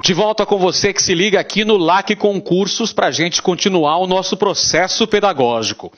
De volta com você que se liga aqui no LAC Concursos para a gente continuar o nosso processo pedagógico.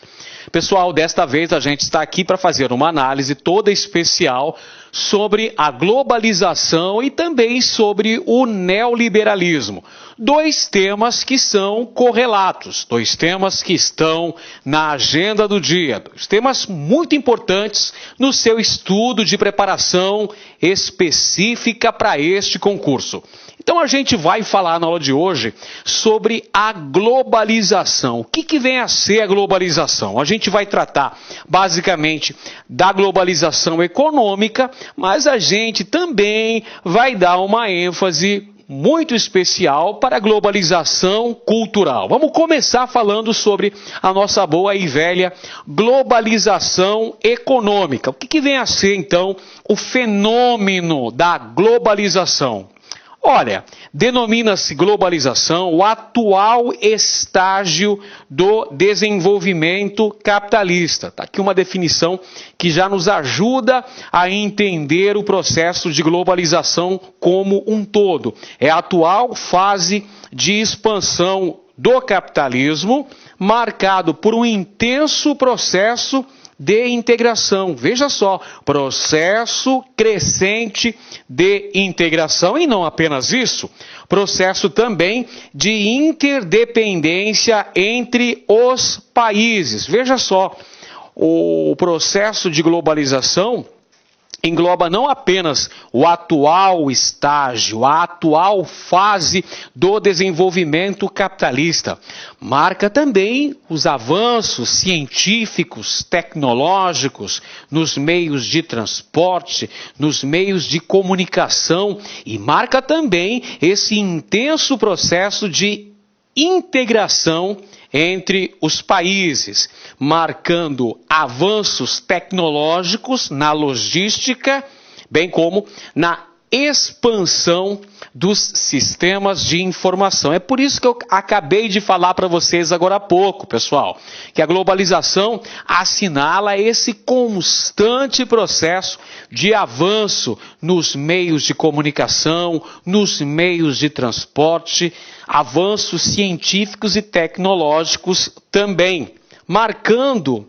Pessoal, desta vez a gente está aqui para fazer uma análise toda especial sobre a globalização e também sobre o neoliberalismo. Dois temas que são correlatos, dois temas que estão na agenda do dia, dois temas muito importantes no seu estudo de preparação específica para este concurso. Então a gente vai falar na aula de hoje sobre a globalização. O que vem a ser a globalização? A gente vai tratar basicamente da globalização econômica, mas a gente também vai dar uma ênfase muito especial para a globalização cultural. Vamos começar falando sobre a nossa boa e velha globalização econômica. O que vem a ser então o fenômeno da globalização? Olha, denomina-se globalização o atual estágio do desenvolvimento capitalista. Está aqui uma definição que já nos ajuda a entender o processo de globalização como um todo. É a atual fase de expansão do capitalismo, marcado por um intenso processo de integração. Veja só, processo crescente de integração e não apenas isso, processo também de interdependência entre os países. Veja só, o processo de globalização engloba não apenas o atual estágio, a atual fase do desenvolvimento capitalista, marca também os avanços científicos, tecnológicos, nos meios de transporte, nos meios de comunicação e marca também esse intenso processo de integração entre os países, marcando avanços tecnológicos na logística, bem como na expansão dos sistemas de informação. É por isso que eu acabei de falar para vocês agora há pouco, pessoal, que a globalização assinala esse constante processo de avanço nos meios de comunicação, nos meios de transporte, avanços científicos e tecnológicos também, marcando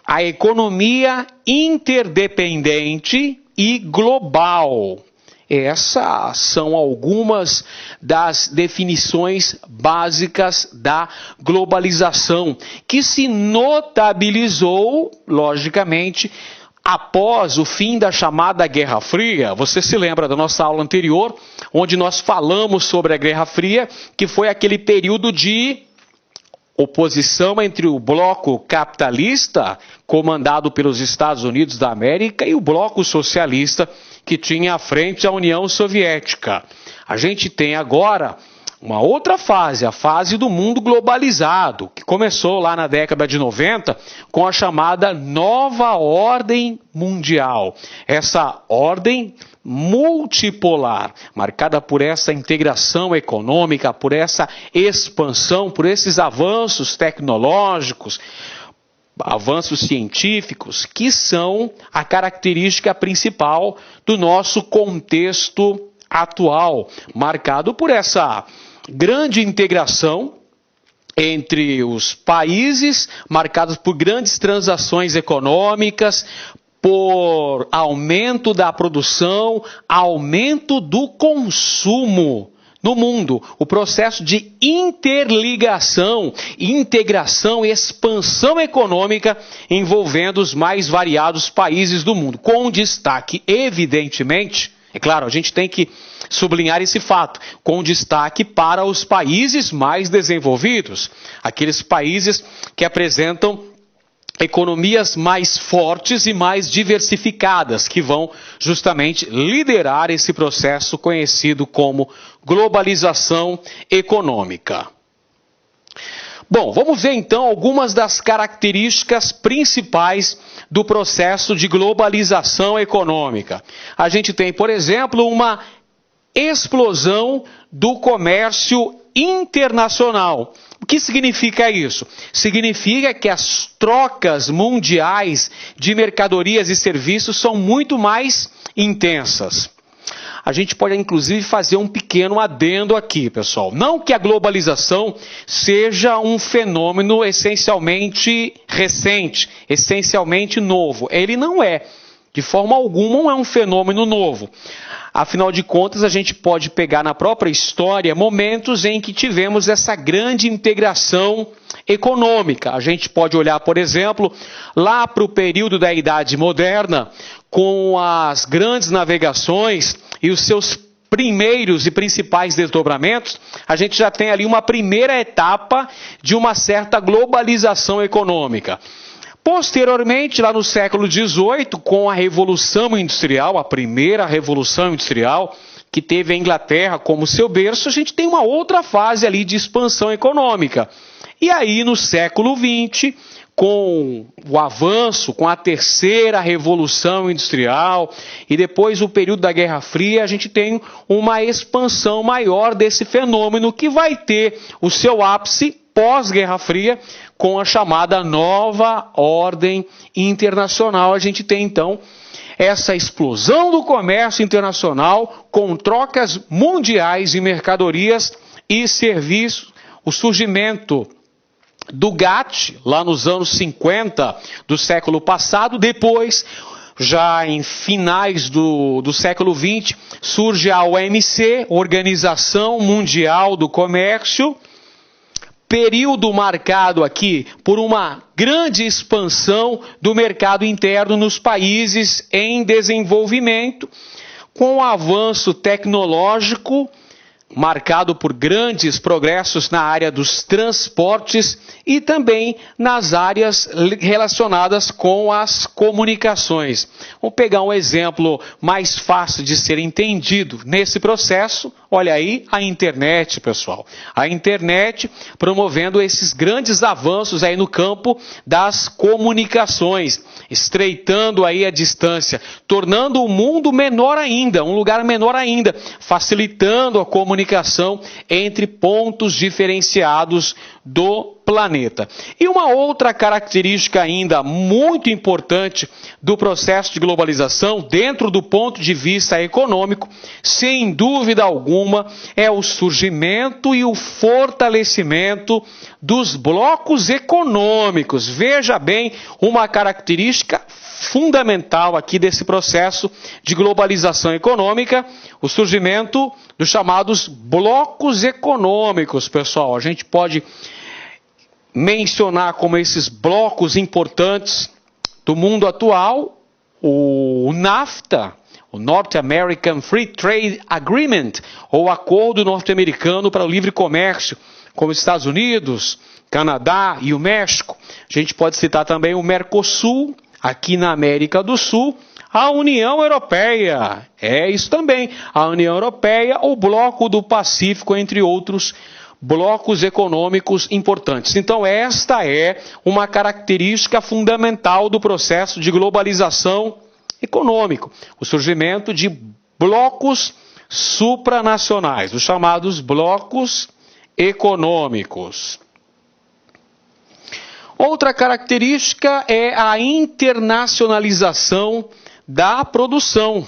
a economia interdependente e global. Essas são algumas das definições básicas da globalização, que se notabilizou, logicamente, após o fim da chamada Guerra Fria. Você se lembra da nossa aula anterior, onde nós falamos sobre a Guerra Fria, que foi aquele período de oposição entre o bloco capitalista, comandado pelos Estados Unidos da América, e o bloco socialista, que tinha à frente a União Soviética. A gente tem agora uma outra fase, a fase do mundo globalizado, que começou lá na década de 90 com a chamada Nova Ordem Mundial. Essa ordem multipolar, marcada por essa integração econômica, por essa expansão, por esses avanços tecnológicos, avanços científicos, que são a característica principal do nosso contexto atual, marcado por essa grande integração entre os países, marcados por grandes transações econômicas, por aumento da produção, aumento do consumo no mundo. O processo de interligação, integração e expansão econômica envolvendo os mais variados países do mundo, com destaque, evidentemente, é claro, a gente tem que sublinhar esse fato, com destaque para os países mais desenvolvidos, aqueles países que apresentam economias mais fortes e mais diversificadas, que vão justamente liderar esse processo conhecido como globalização econômica. Bom, vamos ver então algumas das características principais do processo de globalização econômica. A gente tem, por exemplo, uma explosão do comércio internacional. O que significa isso? Significa que as trocas mundiais de mercadorias e serviços são muito mais intensas. A gente pode, inclusive, fazer um pequeno adendo aqui, pessoal. Não que a globalização seja um fenômeno essencialmente recente, essencialmente novo. Ele não é. De forma alguma, não é um fenômeno novo. Afinal de contas, a gente pode pegar na própria história momentos em que tivemos essa grande integração econômica. A gente pode olhar, por exemplo, lá para o período da Idade Moderna, com as grandes navegações e os seus primeiros e principais desdobramentos, a gente já tem ali uma primeira etapa de uma certa globalização econômica. Posteriormente, lá no século XVIII, com a Revolução Industrial, a primeira Revolução Industrial, que teve a Inglaterra como seu berço, a gente tem uma outra fase ali de expansão econômica. E aí, no século XX, com o avanço, com a terceira Revolução Industrial e depois o período da Guerra Fria, a gente tem uma expansão maior desse fenômeno que vai ter o seu ápice pós-Guerra Fria, com a chamada nova ordem internacional. A gente tem, então, essa explosão do comércio internacional com trocas mundiais de mercadorias e serviços, o surgimento do GATT, lá nos anos 50 do século passado. Depois, já em finais do século XX, surge a OMC, Organização Mundial do Comércio, período marcado aqui por uma grande expansão do mercado interno nos países em desenvolvimento, com o avanço tecnológico marcado por grandes progressos na área dos transportes e também nas áreas relacionadas com as comunicações. Vamos pegar um exemplo mais fácil de ser entendido nesse processo. Olha aí a internet, pessoal. A internet promovendo esses grandes avanços aí no campo das comunicações, estreitando aí a distância, tornando o mundo menor ainda, um lugar menor ainda, facilitando a comunicação entre pontos diferenciados do planeta. E uma outra característica ainda muito importante do processo de globalização, dentro do ponto de vista econômico, sem dúvida alguma, é o surgimento e o fortalecimento dos blocos econômicos. Veja bem, uma característica fundamental aqui desse processo de globalização econômica, o surgimento dos chamados blocos econômicos, pessoal. A gente pode mencionar como esses blocos importantes do mundo atual, o NAFTA, o North American Free Trade Agreement, ou Acordo Norte-Americano para o Livre Comércio, como os Estados Unidos, Canadá e o México. A gente pode citar também o Mercosul, aqui na América do Sul, a União Europeia, é isso também, a União Europeia, o Bloco do Pacífico, entre outros blocos econômicos importantes. Então, esta é uma característica fundamental do processo de globalização econômico, o surgimento de blocos supranacionais, os chamados blocos econômicos. Outra característica é a internacionalização da produção,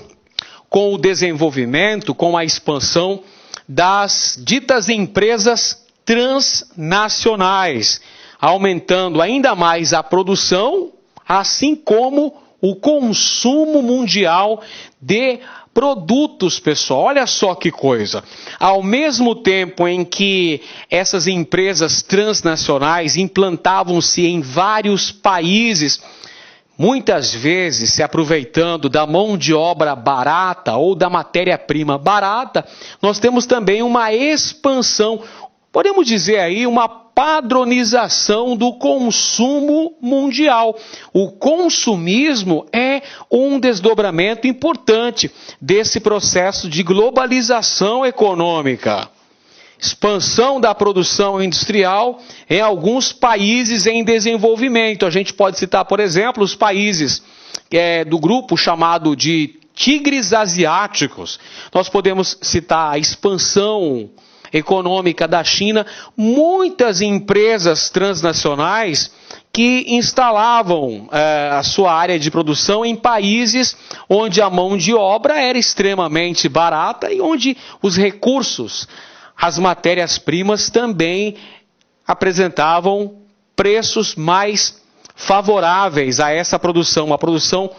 com o desenvolvimento, com a expansão das ditas empresas transnacionais, aumentando ainda mais a produção, assim como o consumo mundial de produtos, pessoal. Olha só que coisa. Ao mesmo tempo em que essas empresas transnacionais implantavam-se em vários países, muitas vezes se aproveitando da mão de obra barata ou da matéria-prima barata, nós temos também uma expansão, podemos dizer aí, uma padronização do consumo mundial. O consumismo é um desdobramento importante desse processo de globalização econômica. Expansão da produção industrial em alguns países em desenvolvimento. A gente pode citar, por exemplo, os países do grupo chamado de tigres asiáticos. Nós podemos citar a expansão econômica da China, muitas empresas transnacionais que instalavam a sua área de produção em países onde a mão de obra era extremamente barata e onde os recursos, as matérias-primas também apresentavam preços mais favoráveis a essa produção, uma produção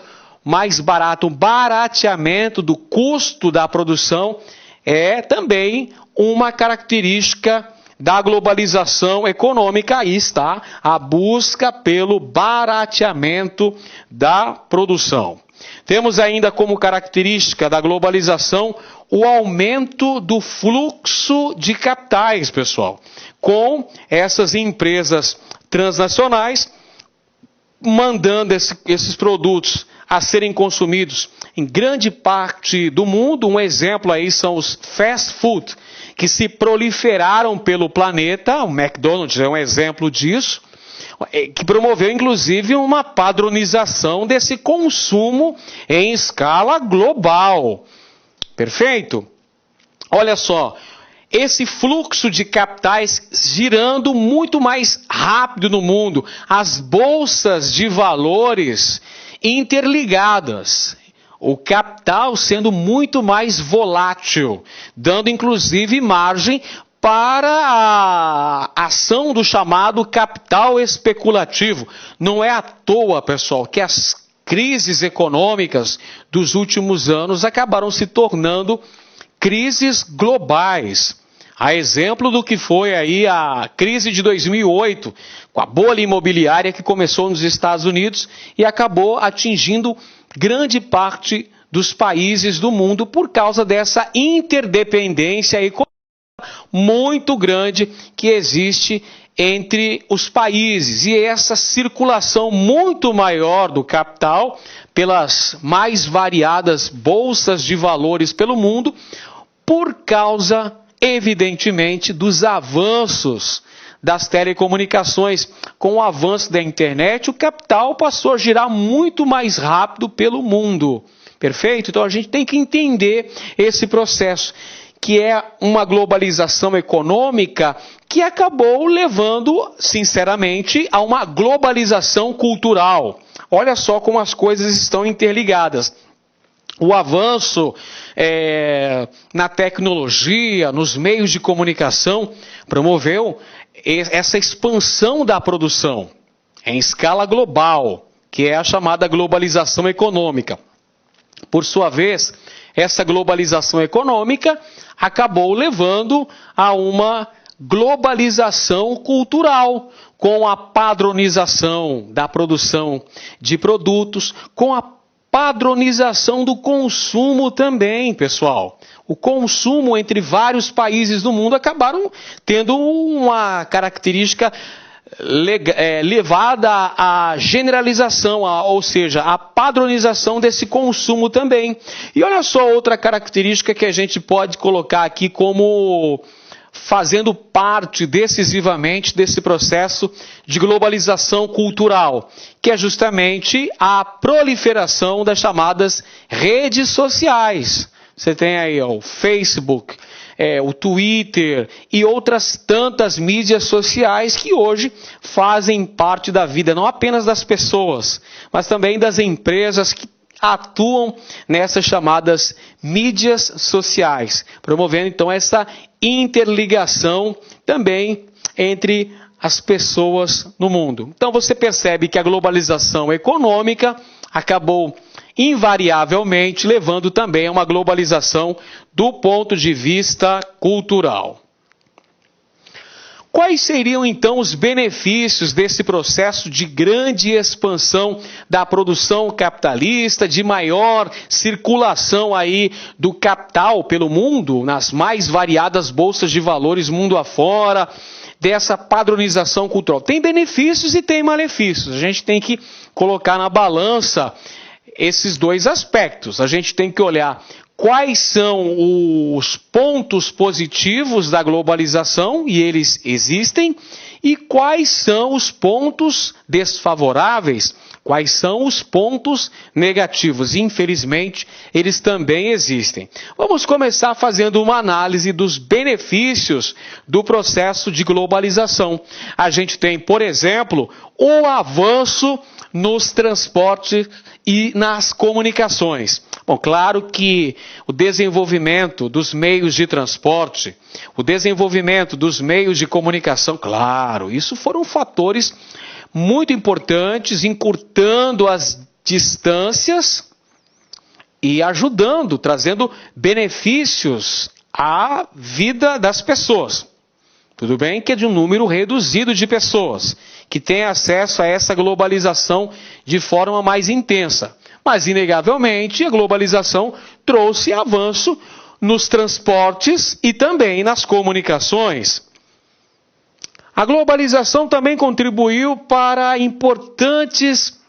mais barata, um barateamento do custo da produção é também uma característica da globalização econômica. Aí está a busca pelo barateamento da produção. Temos ainda como característica da globalização o aumento do fluxo de capitais, pessoal, com essas empresas transnacionais mandando esses produtos a serem consumidos em grande parte do mundo. Um exemplo aí são os fast food, que se proliferaram pelo planeta. O McDonald's é um exemplo disso, que promoveu inclusive uma padronização desse consumo em escala global. Perfeito? Olha só, esse fluxo de capitais girando muito mais rápido no mundo, as bolsas de valores interligadas, o capital sendo muito mais volátil, dando inclusive margem para a ação do chamado capital especulativo. Não é à toa, pessoal, que as crises econômicas dos últimos anos acabaram se tornando crises globais. A exemplo do que foi aí a crise de 2008, com a bolha imobiliária que começou nos Estados Unidos e acabou atingindo grande parte dos países do mundo por causa dessa interdependência econômica muito grande que existe entre os países e essa circulação muito maior do capital pelas mais variadas bolsas de valores pelo mundo, por causa, evidentemente, dos avanços das telecomunicações. Com o avanço da internet, o capital passou a girar muito mais rápido pelo mundo. Perfeito? Então a gente tem que entender esse processo, que é uma globalização econômica que acabou levando, sinceramente, a uma globalização cultural. Olha só como as coisas estão interligadas. O avanço na tecnologia, nos meios de comunicação, promoveu essa expansão da produção em escala global, que é a chamada globalização econômica. Por sua vez, essa globalização econômica acabou levando a uma globalização cultural, com a padronização da produção de produtos, com a padronização do consumo também, pessoal. O consumo entre vários países do mundo acabaram tendo uma característica levada à generalização, ou seja, à padronização desse consumo também. E olha só outra característica que a gente pode colocar aqui como fazendo parte decisivamente desse processo de globalização cultural, que é justamente a proliferação das chamadas redes sociais. Você tem aí o Facebook, o Twitter e outras tantas mídias sociais que hoje fazem parte da vida, não apenas das pessoas, mas também das empresas que atuam nessas chamadas mídias sociais, promovendo então essa interligação também entre as pessoas no mundo. Então você percebe que a globalização econômica acabou invariavelmente levando também a uma globalização do ponto de vista cultural. Quais seriam então os benefícios desse processo de grande expansão da produção capitalista, de maior circulação aí do capital pelo mundo, nas mais variadas bolsas de valores mundo afora, dessa padronização cultural? Tem benefícios e tem malefícios. A gente tem que colocar na balança esses dois aspectos. A gente tem que olhar quais são os pontos positivos da globalização, e eles existem, e quais são os pontos desfavoráveis, Quais são os pontos negativos? Infelizmente, eles também existem. Vamos começar fazendo uma análise dos benefícios do processo de globalização. A gente tem, por exemplo, o avanço nos transportes e nas comunicações. Bom, claro que o desenvolvimento dos meios de transporte, o desenvolvimento dos meios de comunicação, claro, isso foram fatores muito importantes, encurtando as distâncias e ajudando, trazendo benefícios à vida das pessoas. Tudo bem que é de um número reduzido de pessoas que têm acesso a essa globalização de forma mais intensa. Mas, inegavelmente, a globalização trouxe avanço nos transportes e também nas comunicações. A globalização também contribuiu para importantes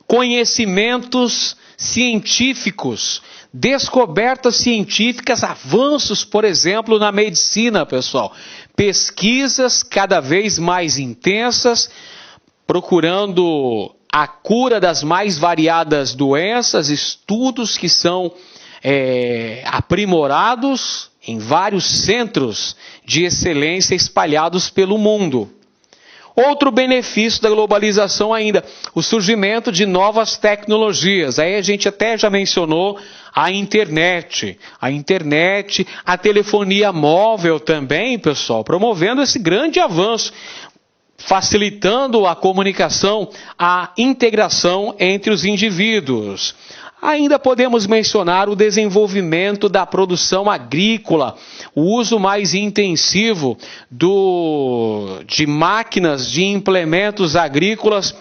conhecimentos científicos, descobertas científicas, avanços, por exemplo, na medicina, pessoal. Pesquisas cada vez mais intensas, procurando a cura das mais variadas doenças, estudos que são aprimorados em vários centros de excelência espalhados pelo mundo. Outro benefício da globalização ainda, o surgimento de novas tecnologias. Aí a gente até já mencionou a internet, a telefonia móvel também, pessoal, promovendo esse grande avanço, facilitando a comunicação, a integração entre os indivíduos. Ainda podemos mencionar o desenvolvimento da produção agrícola, o uso mais intensivo de máquinas, de implementos agrícolas,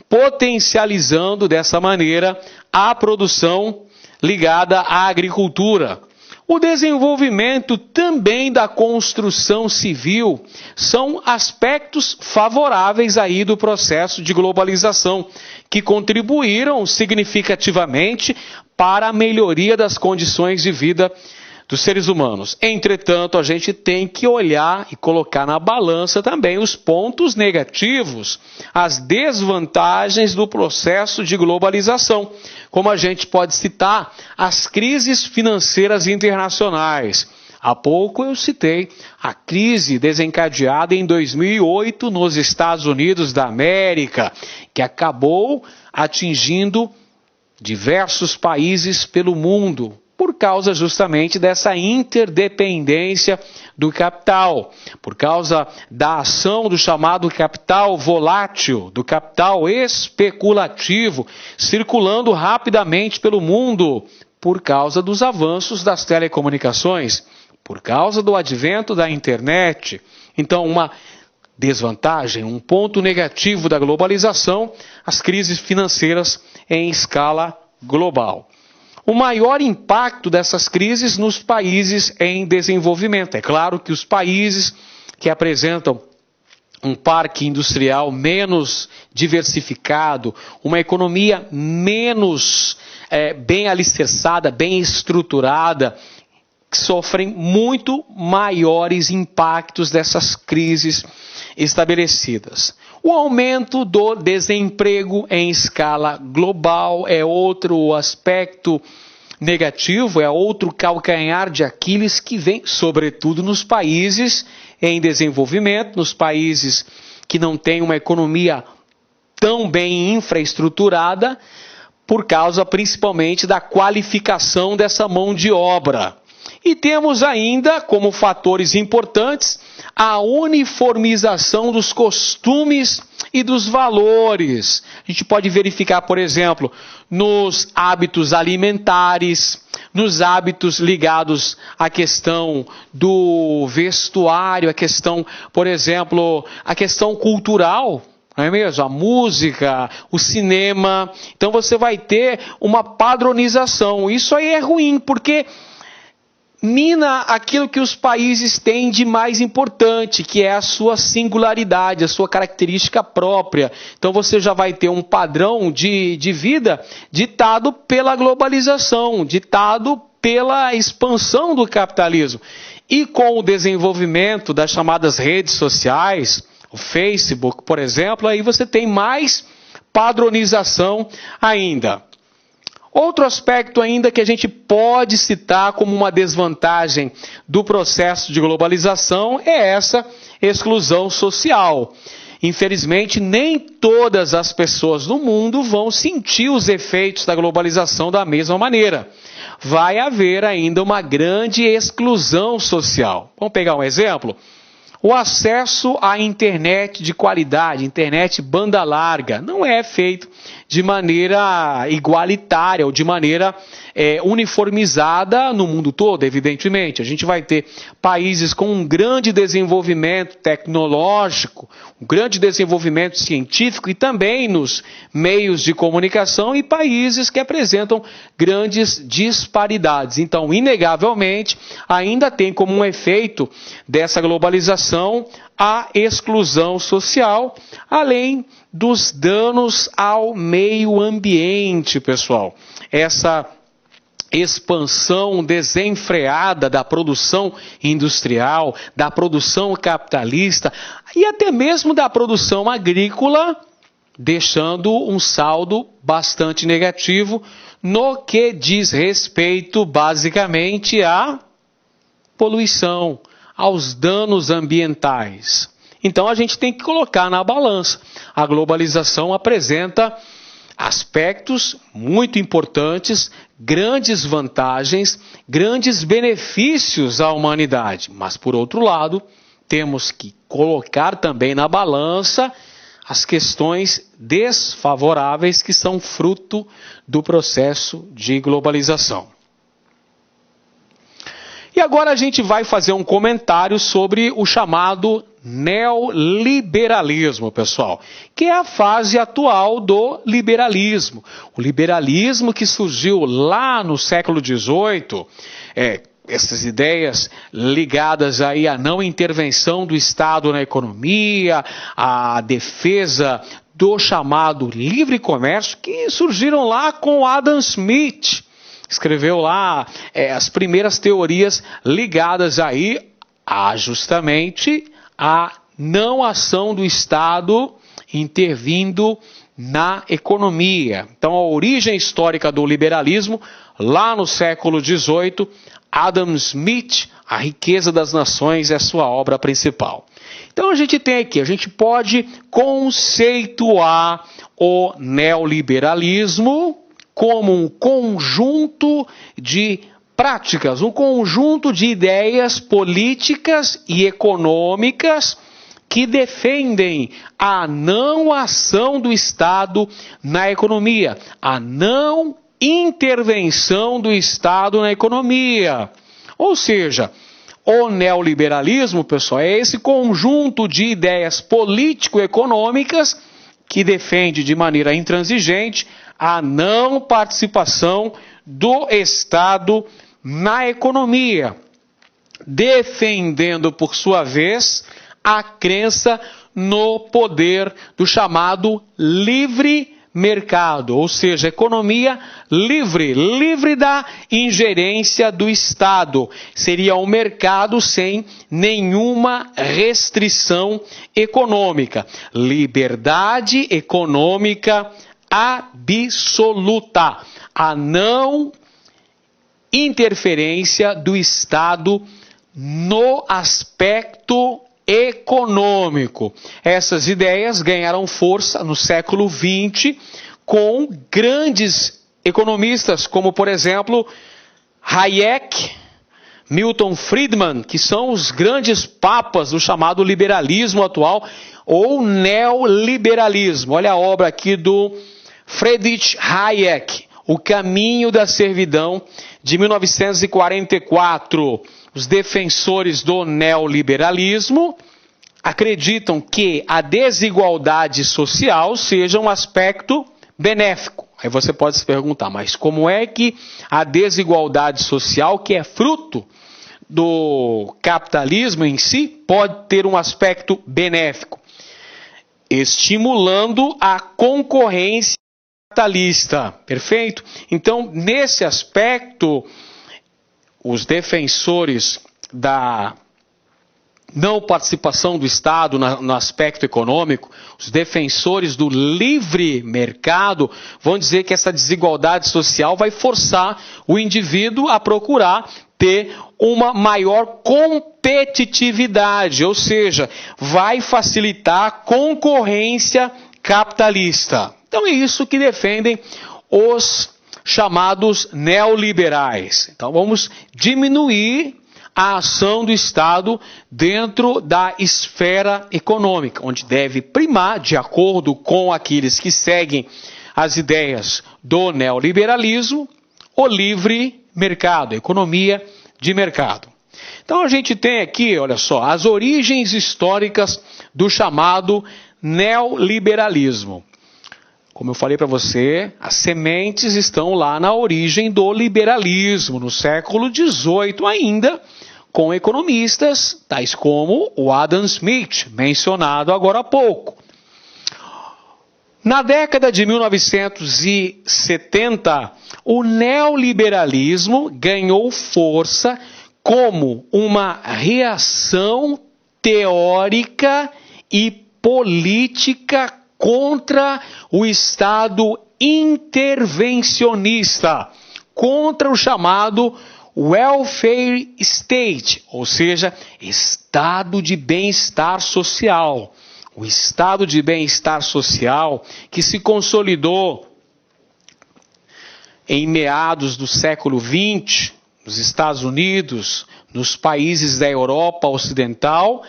potencializando dessa maneira a produção ligada à agricultura. O desenvolvimento também da construção civil são aspectos favoráveis aí do processo de globalização, que contribuíram significativamente para a melhoria das condições de vida dos seres humanos. Entretanto, a gente tem que olhar e colocar na balança também os pontos negativos, as desvantagens do processo de globalização. Como a gente pode citar, as crises financeiras internacionais. Há pouco eu citei a crise desencadeada em 2008 nos Estados Unidos da América, que acabou atingindo diversos países pelo mundo, por causa justamente dessa interdependência do capital, por causa da ação do chamado capital volátil, do capital especulativo, circulando rapidamente pelo mundo, por causa dos avanços das telecomunicações, por causa do advento da internet. Então, uma desvantagem, um ponto negativo da globalização, as crises financeiras em escala global. O maior impacto dessas crises nos países em desenvolvimento. É claro que os países que apresentam um parque industrial menos diversificado, uma economia menos bem alicerçada, bem estruturada, sofrem muito maiores impactos dessas crises estabelecidas. O aumento do desemprego em escala global é outro aspecto negativo, é outro calcanhar de Aquiles que vem, sobretudo, nos países em desenvolvimento, nos países que não têm uma economia tão bem infraestruturada, por causa principalmente da qualificação dessa mão de obra. E temos ainda, como fatores importantes, a uniformização dos costumes e dos valores. A gente pode verificar, por exemplo, nos hábitos alimentares, nos hábitos ligados à questão do vestuário, a questão, por exemplo, a questão cultural, não é mesmo? A música, o cinema. Então você vai ter uma padronização. Isso aí é ruim, porque mina aquilo que os países têm de mais importante, que é a sua singularidade, a sua característica própria. Então você já vai ter um padrão de vida ditado pela globalização, ditado pela expansão do capitalismo. E com o desenvolvimento das chamadas redes sociais, o Facebook, por exemplo, aí você tem mais padronização ainda. Outro aspecto ainda que a gente pode citar como uma desvantagem do processo de globalização é essa exclusão social. Infelizmente, nem todas as pessoas no mundo vão sentir os efeitos da globalização da mesma maneira. Vai haver ainda uma grande exclusão social. Vamos pegar um exemplo? O acesso à internet de qualidade, internet banda larga, não é feito de maneira igualitária ou de maneira uniformizada no mundo todo, evidentemente. A gente vai ter países com um grande desenvolvimento tecnológico, um grande desenvolvimento científico e também nos meios de comunicação e países que apresentam grandes disparidades. Então, inegavelmente, ainda tem como um efeito dessa globalização a exclusão social, além dos danos ao meio ambiente, pessoal. Essa expansão desenfreada da produção industrial, da produção capitalista e até mesmo da produção agrícola, deixando um saldo bastante negativo no que diz respeito basicamente à poluição, aos danos ambientais. Então a gente tem que colocar na balança. A globalização apresenta aspectos muito importantes, grandes vantagens, grandes benefícios à humanidade. Mas, por outro lado, temos que colocar também na balança as questões desfavoráveis que são fruto do processo de globalização. E agora a gente vai fazer um comentário sobre o chamado neoliberalismo, pessoal, que é a fase atual do liberalismo. O liberalismo que surgiu lá no século XVIII, essas ideias ligadas aí à não intervenção do Estado na economia, à defesa do chamado livre comércio, que surgiram lá com Adam Smith. Escreveu lá as primeiras teorias ligadas aí a justamente a não ação do Estado intervindo na economia. Então, a origem histórica do liberalismo, lá no século XVIII, Adam Smith, A Riqueza das Nações, é sua obra principal. Então, a gente tem aqui, a gente pode conceituar o neoliberalismo como um conjunto de práticas, um conjunto de ideias políticas e econômicas que defendem a não ação do Estado na economia, a não intervenção do Estado na economia. Ou seja, o neoliberalismo, pessoal, é esse conjunto de ideias político-econômicas que defende de maneira intransigente a não participação do Estado na economia, defendendo, por sua vez, a crença no poder do chamado livre mercado, ou seja, economia livre, livre da ingerência do Estado. Seria um mercado sem nenhuma restrição econômica. Liberdade econômica absoluta. A não interferência do Estado no aspecto econômico. Essas ideias ganharam força no século XX com grandes economistas, como, por exemplo, Hayek, Milton Friedman, que são os grandes papas do chamado liberalismo atual ou neoliberalismo. Olha a obra aqui do Friedrich Hayek, O Caminho da Servidão, de 1944. Os defensores do neoliberalismo acreditam que a desigualdade social seja um aspecto benéfico. Aí você pode se perguntar, mas como é que a desigualdade social, que é fruto do capitalismo em si, pode ter um aspecto benéfico? Estimulando a concorrência capitalista, perfeito? Então, nesse aspecto, os defensores da não participação do Estado no aspecto econômico, os defensores do livre mercado vão dizer que essa desigualdade social vai forçar o indivíduo a procurar ter uma maior competitividade, ou seja, vai facilitar a concorrência capitalista. Então é isso que defendem os chamados neoliberais. Então vamos diminuir a ação do Estado dentro da esfera econômica, onde deve primar, de acordo com aqueles que seguem as ideias do neoliberalismo, o livre mercado, a economia de mercado. Então a gente tem aqui, olha só, as origens históricas do chamado neoliberalismo. Como eu falei para você, as sementes estão lá na origem do liberalismo, no século XVIII ainda, com economistas tais como o Adam Smith, mencionado agora há pouco. Na década de 1970, o neoliberalismo ganhou força como uma reação teórica e política contra o Estado intervencionista, contra o chamado welfare state, ou seja, estado de bem-estar social. O estado de bem-estar social que se consolidou em meados do século XX, nos Estados Unidos, nos países da Europa Ocidental,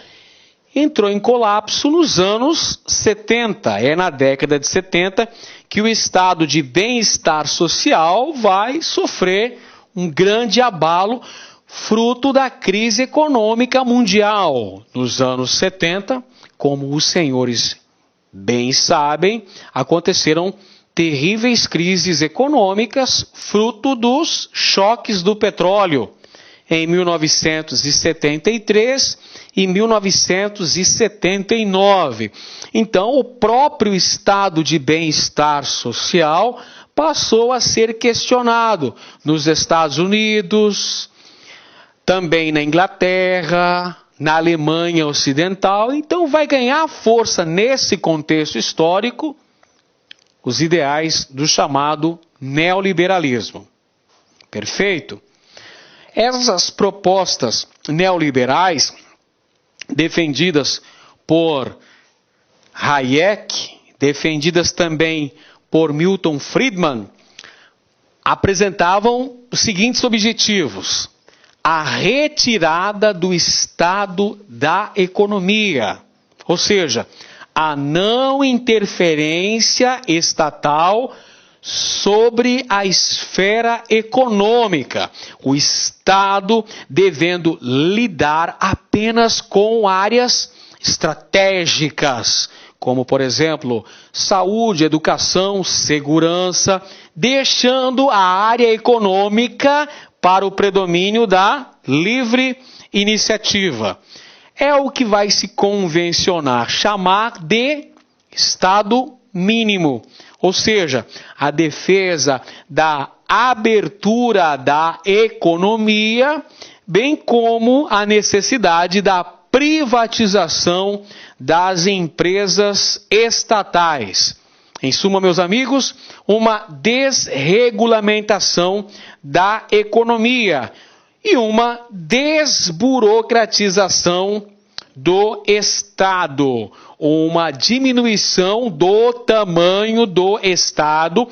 entrou em colapso nos anos 70. É na década de 70 que o estado de bem-estar social vai sofrer um grande abalo, fruto da crise econômica mundial. Nos anos 70, como os senhores bem sabem, aconteceram terríveis crises econômicas, fruto dos choques do petróleo, em 1973 e 1979. Então, o próprio estado de bem-estar social passou a ser questionado nos Estados Unidos, também na Inglaterra, na Alemanha Ocidental. Então, vai ganhar força nesse contexto histórico os ideais do chamado neoliberalismo. Perfeito? Essas propostas neoliberais, defendidas por Hayek, defendidas também por Milton Friedman, apresentavam os seguintes objetivos: a retirada do Estado da economia, ou seja, a não interferência estatal sobre a esfera econômica, o Estado devendo lidar apenas com áreas estratégicas, como, por exemplo, saúde, educação, segurança, deixando a área econômica para o predomínio da livre iniciativa. É o que vai se convencionar chamar de Estado mínimo, ou seja, a defesa da abertura da economia, bem como a necessidade da privatização das empresas estatais. Em suma, meus amigos, uma desregulamentação da economia e uma desburocratização do Estado, uma diminuição do tamanho do Estado,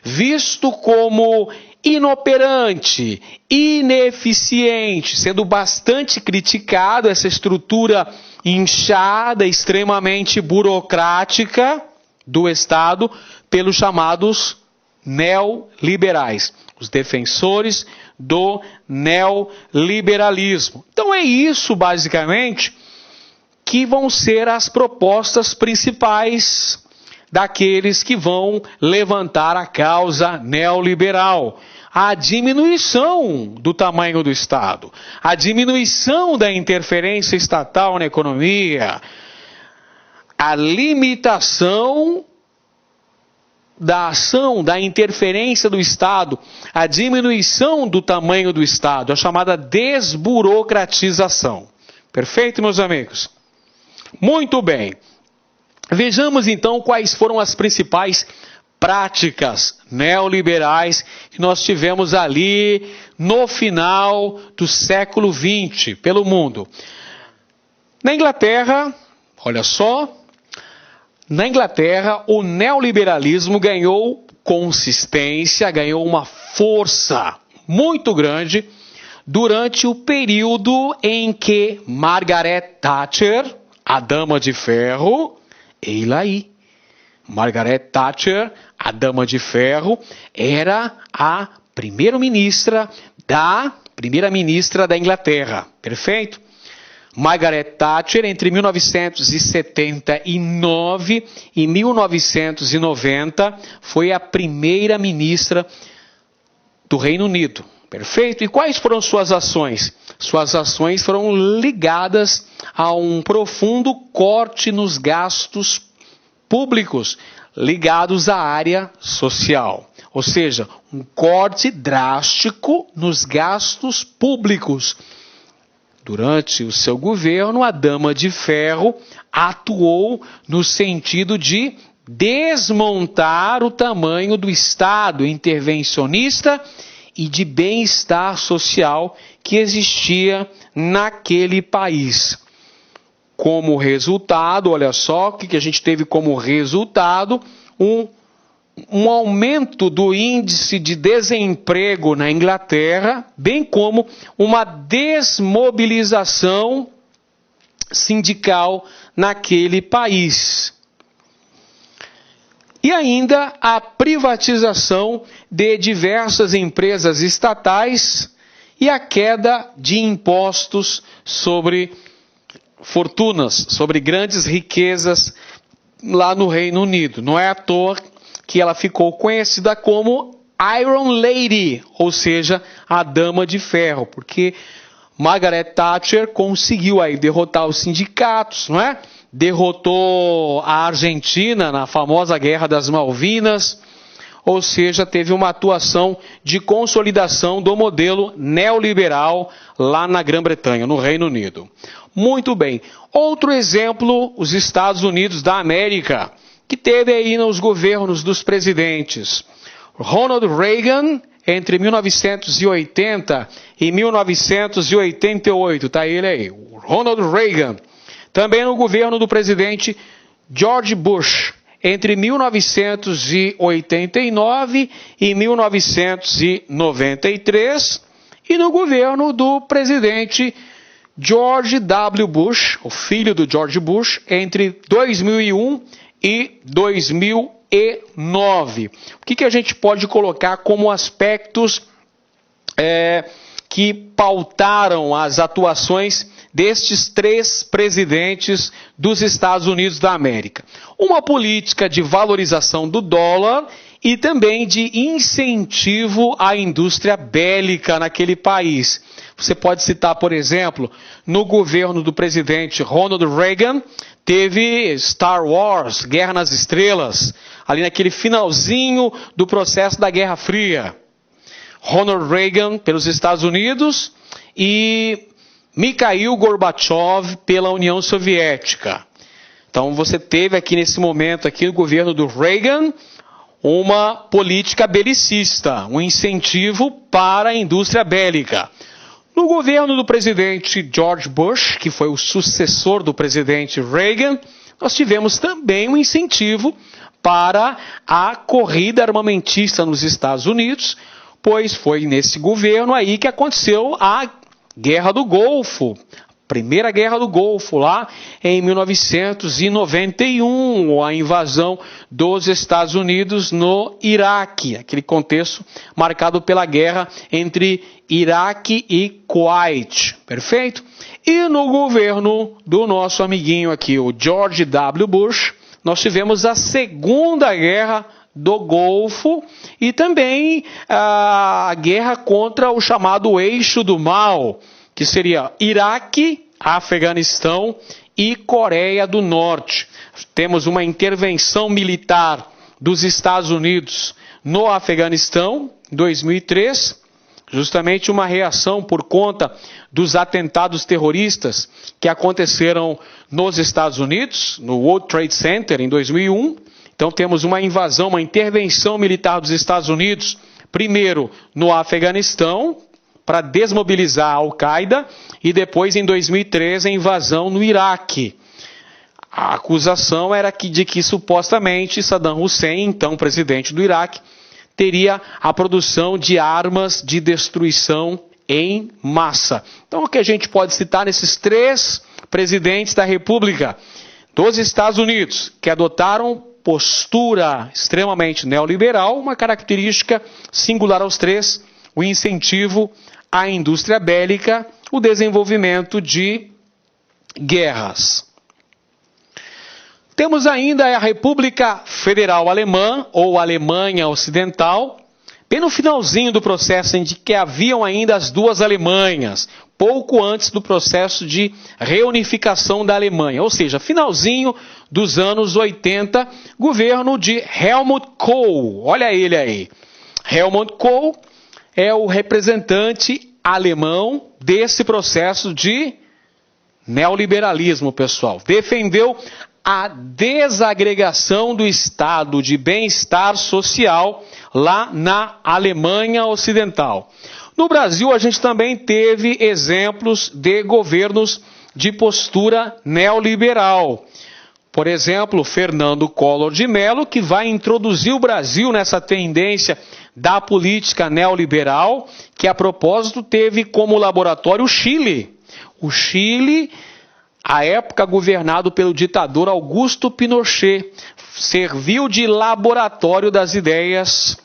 visto como inoperante, ineficiente, sendo bastante criticado essa estrutura inchada, extremamente burocrática do Estado pelos chamados neoliberais, os defensores do neoliberalismo. Então é isso, basicamente, que vão ser as propostas principais daqueles que vão levantar a causa neoliberal. A diminuição do tamanho do Estado, a diminuição da interferência estatal na economia, a limitação da ação, da interferência do Estado, a diminuição do tamanho do Estado, a chamada desburocratização. Perfeito, meus amigos? Muito bem. Vejamos então quais foram as principais práticas neoliberais que nós tivemos ali no final do século XX pelo mundo. Na Inglaterra, olha só, na Inglaterra o neoliberalismo ganhou consistência, ganhou uma força muito grande durante o período em que Margaret Thatcher, a Dama de Ferro, eila aí, Margaret Thatcher, a Dama de Ferro, era a primeira-ministra da Inglaterra, perfeito? Margaret Thatcher, entre 1979 e 1990, foi a primeira-ministra do Reino Unido. Perfeito? E quais foram suas ações? Suas ações foram ligadas a um profundo corte nos gastos públicos, ligados à área social. Ou seja, um corte drástico nos gastos públicos. Durante o seu governo, a Dama de Ferro atuou no sentido de desmontar o tamanho do Estado intervencionista e de bem-estar social que existia naquele país. Como resultado, olha só o que a gente teve como resultado, um aumento do índice de desemprego na Inglaterra, bem como uma desmobilização sindical naquele país. E ainda a privatização de diversas empresas estatais e a queda de impostos sobre fortunas, sobre grandes riquezas lá no Reino Unido. Não é à toa que ela ficou conhecida como Iron Lady, ou seja, a Dama de Ferro, porque Margaret Thatcher conseguiu aí derrotar os sindicatos, não é? Derrotou a Argentina na famosa Guerra das Malvinas, ou seja, teve uma atuação de consolidação do modelo neoliberal lá na Grã-Bretanha, no Reino Unido. Muito bem. Outro exemplo, os Estados Unidos da América, que teve aí nos governos dos presidentes Ronald Reagan, entre 1980 e 1988, tá ele aí, Ronald Reagan. Também no governo do presidente George Bush, entre 1989 e 1993, e no governo do presidente George W. Bush, o filho do George Bush, entre 2001 e 2009. O que a gente pode colocar como aspectos que pautaram as atuações destes três presidentes dos Estados Unidos da América? Uma política de valorização do dólar e também de incentivo à indústria bélica naquele país. Você pode citar, por exemplo, no governo do presidente Ronald Reagan, teve Star Wars, Guerra nas Estrelas, ali naquele finalzinho do processo da Guerra Fria. Ronald Reagan pelos Estados Unidos e Mikhail Gorbachev pela União Soviética. Então você teve aqui nesse momento, aqui no governo do Reagan, uma política belicista, um incentivo para a indústria bélica. No governo do presidente George Bush, que foi o sucessor do presidente Reagan, nós tivemos também um incentivo para a corrida armamentista nos Estados Unidos, pois foi nesse governo aí que aconteceu a Guerra do Golfo, Primeira Guerra do Golfo, lá em 1991, a invasão dos Estados Unidos no Iraque, aquele contexto marcado pela guerra entre Iraque e Kuwait, perfeito? E no governo do nosso amiguinho aqui, o George W. Bush, nós tivemos a Segunda Guerra do Golfo e também a guerra contra o chamado Eixo do Mal, que seria Iraque, Afeganistão e Coreia do Norte. Temos uma intervenção militar dos Estados Unidos no Afeganistão, em 2003, justamente uma reação por conta dos atentados terroristas que aconteceram nos Estados Unidos, no World Trade Center, em 2001. Então temos uma invasão, uma intervenção militar dos Estados Unidos, primeiro no Afeganistão, para desmobilizar a Al-Qaeda, e depois, em 2013, a invasão no Iraque. A acusação era de que supostamente Saddam Hussein, então presidente do Iraque, teria a produção de armas de destruição em massa. Então, o que a gente pode citar nesses 3 presidentes da República dos Estados Unidos, que adotaram postura extremamente neoliberal, uma característica singular aos 3, o incentivo à indústria bélica, o desenvolvimento de guerras. Temos ainda a República Federal Alemã, ou Alemanha Ocidental, bem no finalzinho do processo em que haviam ainda as 2 Alemanhas, pouco antes do processo de reunificação da Alemanha, ou seja, finalzinho dos anos 80, governo de Helmut Kohl. Olha ele aí. Helmut Kohl é o representante alemão desse processo de neoliberalismo, pessoal. Defendeu a desagregação do estado de bem-estar social lá na Alemanha Ocidental. No Brasil, a gente também teve exemplos de governos de postura neoliberal. Por exemplo, Fernando Collor de Mello, que vai introduzir o Brasil nessa tendência da política neoliberal, que a propósito teve como laboratório o Chile. O Chile, à época governado pelo ditador Augusto Pinochet, serviu de laboratório das ideias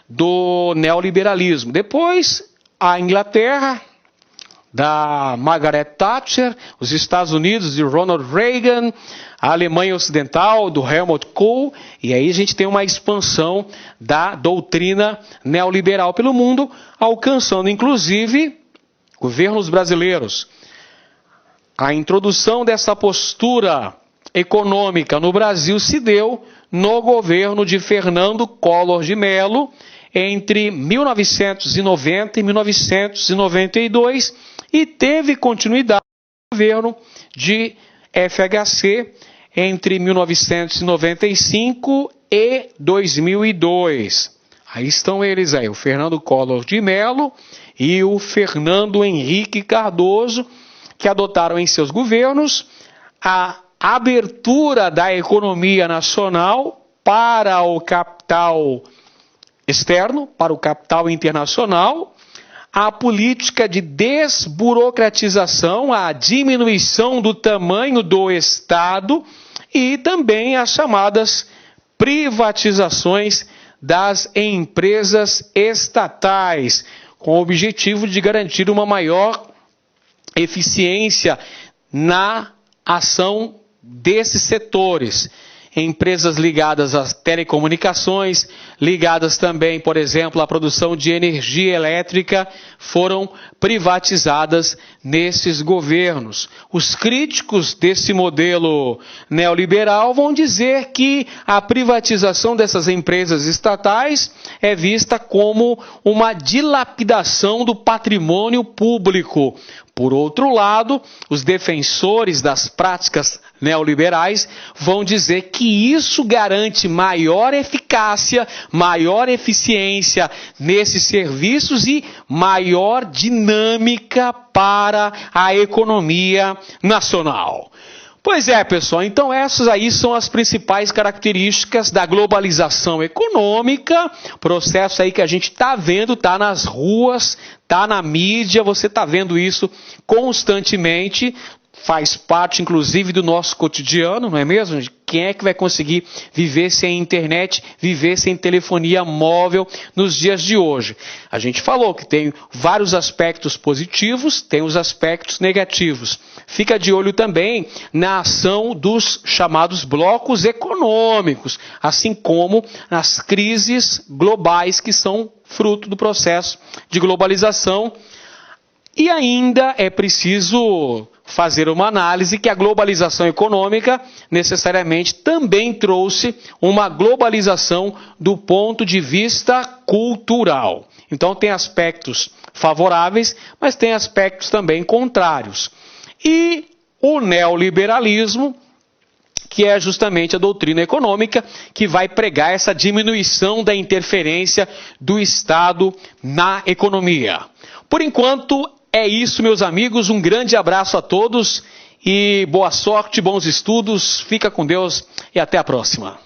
do neoliberalismo. Depois, a Inglaterra, da Margaret Thatcher, os Estados Unidos de Ronald Reagan, a Alemanha Ocidental do Helmut Kohl, e aí a gente tem uma expansão da doutrina neoliberal pelo mundo, alcançando inclusive governos brasileiros. A introdução dessa postura econômica no Brasil se deu no governo de Fernando Collor de Mello entre 1990 e 1992 e teve continuidade no governo de FHC entre 1995 e 2002. Aí estão eles aí, o Fernando Collor de Mello e o Fernando Henrique Cardoso, que adotaram em seus governos a abertura da economia nacional para o capital externo, para o capital internacional, a política de desburocratização, a diminuição do tamanho do Estado e também as chamadas privatizações das empresas estatais, com o objetivo de garantir uma maior eficiência na ação desses setores. Empresas ligadas às telecomunicações, ligadas também, por exemplo, à produção de energia elétrica, foram privatizadas nesses governos. Os críticos desse modelo neoliberal vão dizer que a privatização dessas empresas estatais é vista como uma dilapidação do patrimônio público. Por outro lado, os defensores das práticas neoliberais vão dizer que isso garante maior eficácia, maior eficiência nesses serviços e maior dinâmica para a economia nacional. Pois é, pessoal, então essas aí são as principais características da globalização econômica, processo aí que a gente está vendo, está nas ruas, está na mídia, você está vendo isso constantemente, faz parte inclusive do nosso cotidiano, não é mesmo? Quem é que vai conseguir viver sem internet, viver sem telefonia móvel nos dias de hoje? A gente falou que tem vários aspectos positivos, tem os aspectos negativos. Fica de olho também na ação dos chamados blocos econômicos, assim como nas crises globais que são fruto do processo de globalização. E ainda é preciso fazer uma análise que a globalização econômica necessariamente também trouxe uma globalização do ponto de vista cultural. Então tem aspectos favoráveis, mas tem aspectos também contrários. E o neoliberalismo, que é justamente a doutrina econômica que vai pregar essa diminuição da interferência do Estado na economia. Por enquanto, é isso, meus amigos. Um grande abraço a todos e boa sorte, bons estudos. Fica com Deus e até a próxima.